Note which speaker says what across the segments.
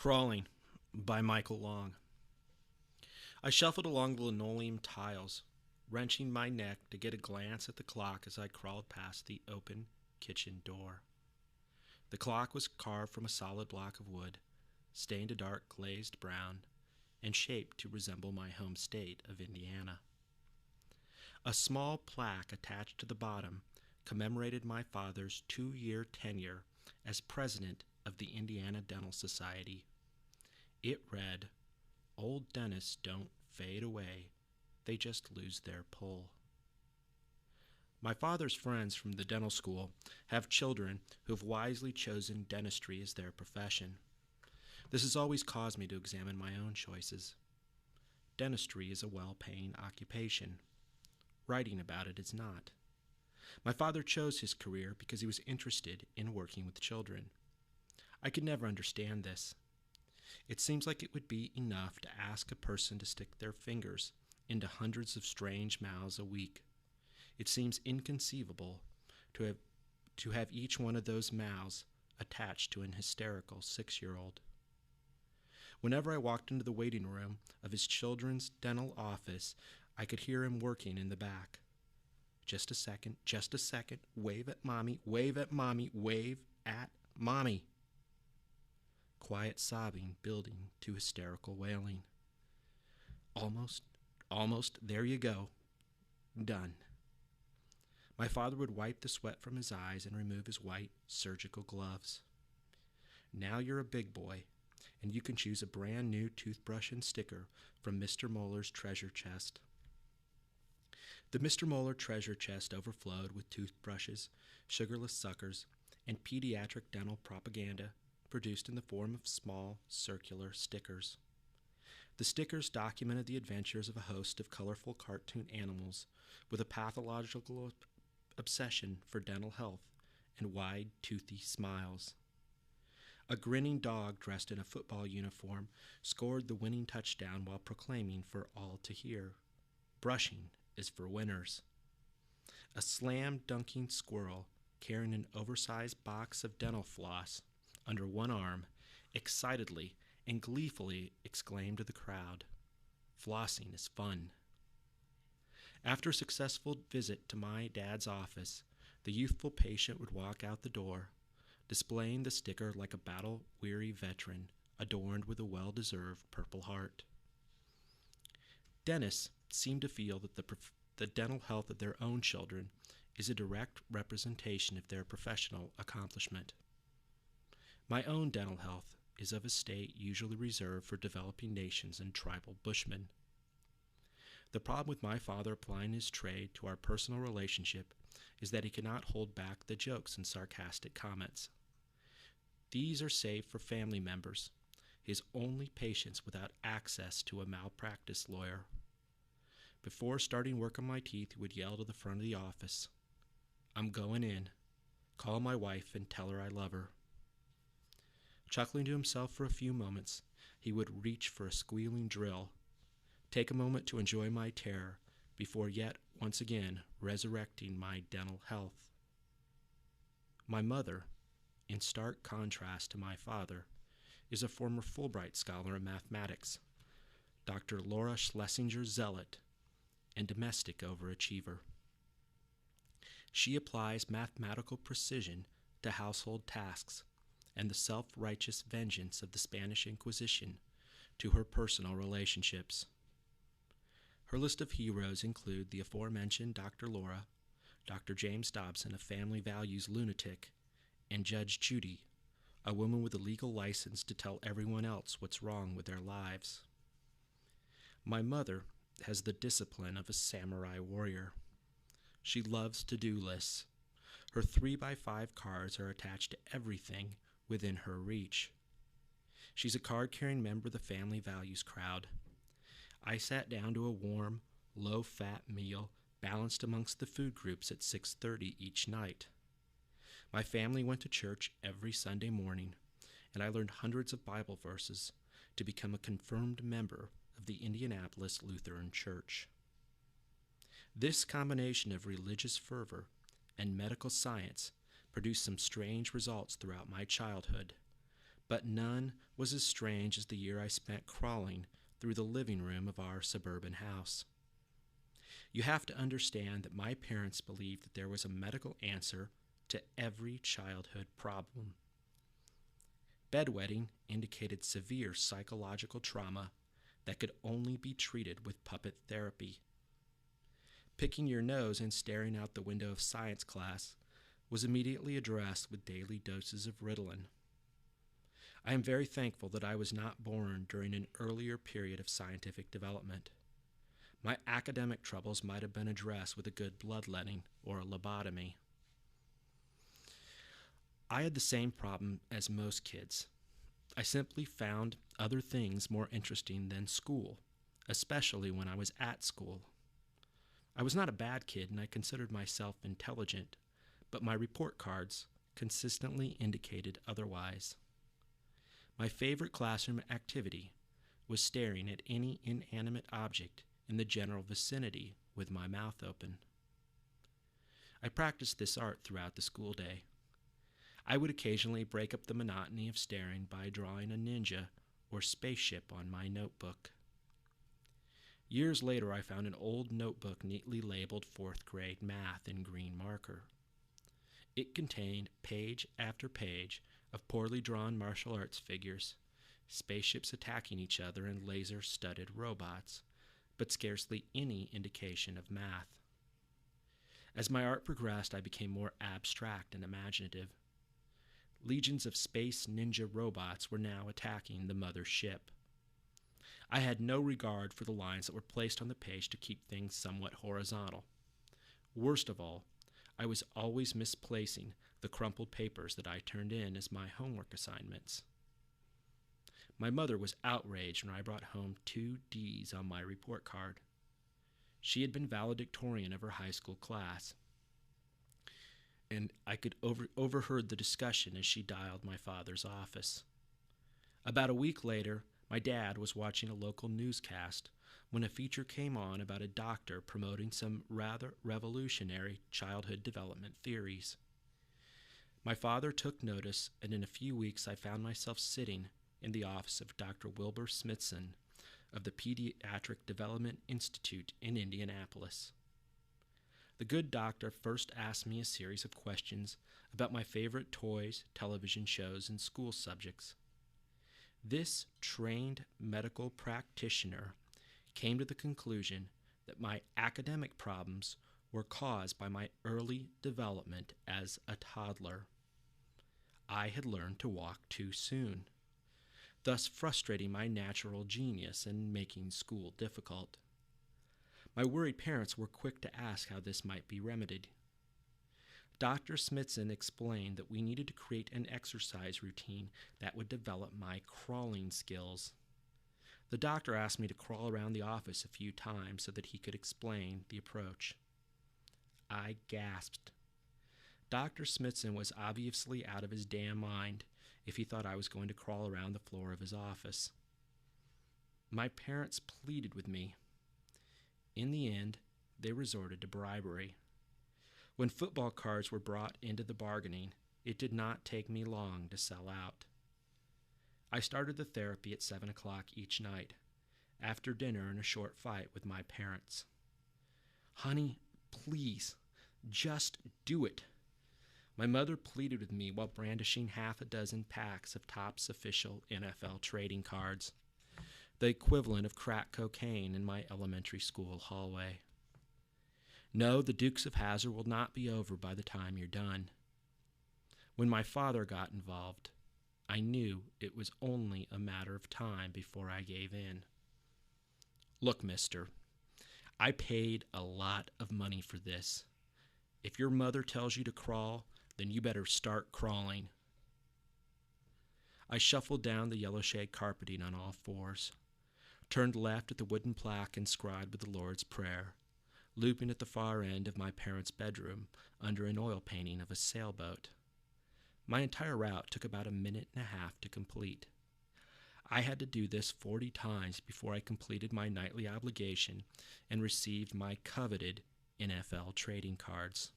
Speaker 1: Crawling by Michael Long. I shuffled along the linoleum tiles, wrenching my neck to get a glance at the clock as I crawled past the open kitchen door. The clock was carved from a solid block of wood, stained a dark glazed brown, and shaped to resemble my home state of Indiana. A small plaque attached to the bottom commemorated my father's 2-year tenure as president of the Indiana Dental Society. It read, "Old dentists don't fade away, they just lose their pull." My father's friends from the dental school have children who have wisely chosen dentistry as their profession. This has always caused me to examine my own choices. Dentistry is a well-paying occupation. Writing about it is not. My father chose his career because he was interested in working with children. I could never understand this. It seems like it would be enough to ask a person to stick their fingers into hundreds of strange mouths a week. It seems inconceivable to have each one of those mouths attached to an hysterical 6-year-old. Whenever I walked into the waiting room of his children's dental office, I could hear him working in the back. Just a second, wave at mommy, wave at mommy, wave at mommy. Quiet sobbing building to hysterical wailing. Almost, there you go. Done. My father would wipe the sweat from his eyes and remove his white surgical gloves. Now you're a big boy, and you can choose a brand new toothbrush and sticker from Mr. Moeller's treasure chest. The Mr. Moeller treasure chest overflowed with toothbrushes, sugarless suckers, and pediatric dental propaganda produced in the form of small, circular stickers. The stickers documented the adventures of a host of colorful cartoon animals with a pathological obsession for dental health and wide, toothy smiles. A grinning dog dressed in a football uniform scored the winning touchdown while proclaiming for all to hear, "Brushing is for winners." A slam-dunking squirrel carrying an oversized box of dental floss under one arm excitedly and gleefully exclaimed to the crowd, "Flossing is fun." After a successful visit to my dad's office, the youthful patient would walk out the door, displaying the sticker like a battle-weary veteran adorned with a well-deserved Purple Heart. Dentists seem to feel that the dental health of their own children is a direct representation of their professional accomplishment. My own dental health is of a state usually reserved for developing nations and tribal bushmen. The problem with my father applying his trade to our personal relationship is that he cannot hold back the jokes and sarcastic comments. These are saved for family members, his only patients without access to a malpractice lawyer. Before starting work on my teeth, he would yell to the front of the office, "I'm going in. Call my wife and tell her I love her." Chuckling to himself for a few moments, he would reach for a squealing drill, take a moment to enjoy my terror before yet once again resurrecting my dental health. My mother, in stark contrast to my father, is a former Fulbright scholar in mathematics, Dr. Laura Schlesinger Zealot, and domestic overachiever. She applies mathematical precision to household tasks and the self-righteous vengeance of the Spanish Inquisition to her personal relationships. Her list of heroes include the aforementioned Dr. Laura, Dr. James Dobson, a family values lunatic, and Judge Judy, a woman with a legal license to tell everyone else what's wrong with their lives. My mother has the discipline of a samurai warrior. She loves to-do lists. Her 3x5 cards are attached to everything within her reach. She's a card-carrying member of the family values crowd. I sat down to a warm, low-fat meal balanced amongst the food groups at 6:30 each night. My family went to church every Sunday morning, and I learned hundreds of Bible verses to become a confirmed member of the Indianapolis Lutheran Church. This combination of religious fervor and medical science produced some strange results throughout my childhood, but none was as strange as the year I spent crawling through the living room of our suburban house. You have to understand that my parents believed that there was a medical answer to every childhood problem. Bedwetting indicated severe psychological trauma that could only be treated with puppet therapy. Picking your nose and staring out the window of science class was immediately addressed with daily doses of Ritalin. I am very thankful that I was not born during an earlier period of scientific development. My academic troubles might have been addressed with a good bloodletting or a lobotomy. I had the same problem as most kids. I simply found other things more interesting than school, especially when I was at school. I was not a bad kid and I considered myself intelligent, but my report cards consistently indicated otherwise. My favorite classroom activity was staring at any inanimate object in the general vicinity with my mouth open. I practiced this art throughout the school day. I would occasionally break up the monotony of staring by drawing a ninja or spaceship on my notebook. Years later, I found an old notebook neatly labeled 4th grade math in green marker. It contained page after page of poorly drawn martial arts figures, spaceships attacking each other, and laser-studded robots, but scarcely any indication of math. As my art progressed, I became more abstract and imaginative. Legions of space ninja robots were now attacking the mother ship. I had no regard for the lines that were placed on the page to keep things somewhat horizontal. Worst of all, I was always misplacing the crumpled papers that I turned in as my homework assignments. My mother was outraged when I brought home 2 D's on my report card. She had been valedictorian of her high school class, and I could overheard the discussion as she dialed my father's office. About a week later, my dad was watching a local newscast when a feature came on about a doctor promoting some rather revolutionary childhood development theories. My father took notice, and in a few weeks I found myself sitting in the office of Dr. Wilbur Smithson of the Pediatric Development Institute in Indianapolis. The good doctor first asked me a series of questions about my favorite toys, television shows, and school subjects. This trained medical practitioner came to the conclusion that my academic problems were caused by my early development as a toddler. I had learned to walk too soon, thus frustrating my natural genius and making school difficult. My worried parents were quick to ask how this might be remedied. Dr. Smithson explained that we needed to create an exercise routine that would develop my crawling skills. The doctor asked me to crawl around the office a few times so that he could explain the approach. I gasped. Dr. Smithson was obviously out of his damn mind if he thought I was going to crawl around the floor of his office. My parents pleaded with me. In the end, they resorted to bribery. When football cards were brought into the bargaining, it did not take me long to sell out. I started the therapy at 7 o'clock each night, after dinner in a short fight with my parents. "Honey, please, just do it." My mother pleaded with me while brandishing 6 packs of Topps official NFL trading cards, the equivalent of crack cocaine in my elementary school hallway. No, the Dukes of Hazzard will not be over by the time you're done. When my father got involved, I knew it was only a matter of time before I gave in. "Look, mister, I paid a lot of money for this. If your mother tells you to crawl, then you better start crawling." I shuffled down the yellow shade carpeting on all fours, turned left at the wooden plaque inscribed with the Lord's Prayer, looping at the far end of my parents' bedroom under an oil painting of a sailboat. My entire route took about 1.5 minutes to complete. I had to do this 40 times before I completed my nightly obligation and received my coveted NFL trading cards.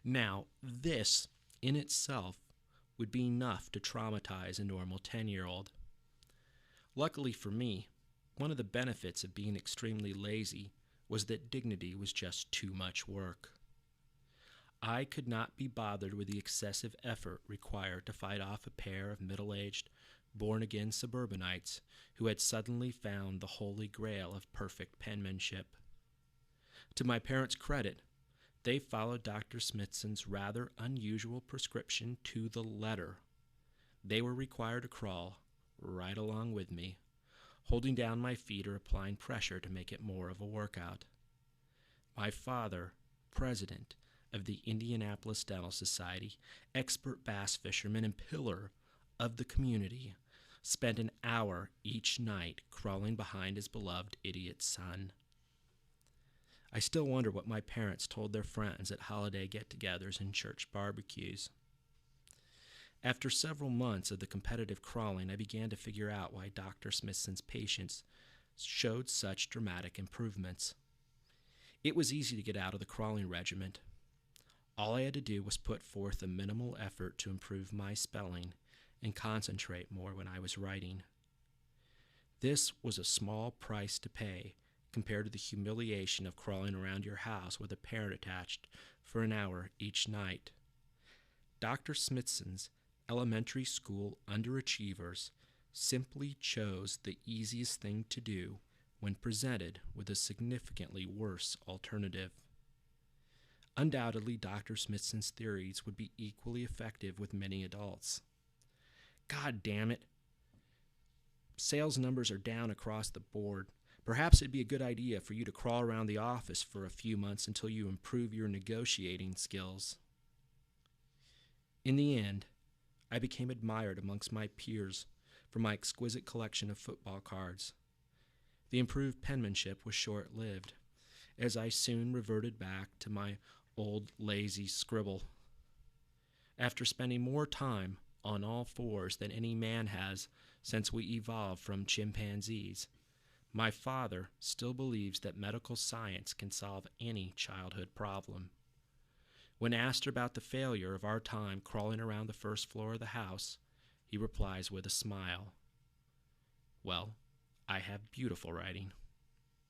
Speaker 1: Now, this in itself would be enough to traumatize a normal 10-year-old. Luckily for me, one of the benefits of being extremely lazy was that dignity was just too much work. I could not be bothered with the excessive effort required to fight off a pair of middle-aged, born-again suburbanites who had suddenly found the holy grail of perfect penmanship. To my parents' credit, they followed Dr. Smithson's rather unusual prescription to the letter. They were required to crawl right along with me, holding down my feet or applying pressure to make it more of a workout. My father, president of the Indianapolis Dental Society, expert bass fisherman and pillar of the community, spent an hour each night crawling behind his beloved idiot son. I still wonder what my parents told their friends at holiday get-togethers and church barbecues. After several months of the competitive crawling, I began to figure out why Dr. Smithson's patients showed such dramatic improvements. It was easy to get out of the crawling regiment. All I had to do was put forth a minimal effort to improve my spelling and concentrate more when I was writing. This was a small price to pay compared to the humiliation of crawling around your house with a parent attached for an hour each night. Dr. Smithson's elementary school underachievers simply chose the easiest thing to do when presented with a significantly worse alternative. Undoubtedly, Dr. Smithson's theories would be equally effective with many adults. God damn it. Sales numbers are down across the board. Perhaps it'd be a good idea for you to crawl around the office for a few months until you improve your negotiating skills. In the end, I became admired amongst my peers for my exquisite collection of football cards. The improved penmanship was short-lived, as I soon reverted back to my old lazy scribble. After spending more time on all fours than any man has since we evolved from chimpanzees, my father still believes that medical science can solve any childhood problem. When asked about the failure of our time crawling around the first floor of the house, he replies with a smile, "Well, I have beautiful writing."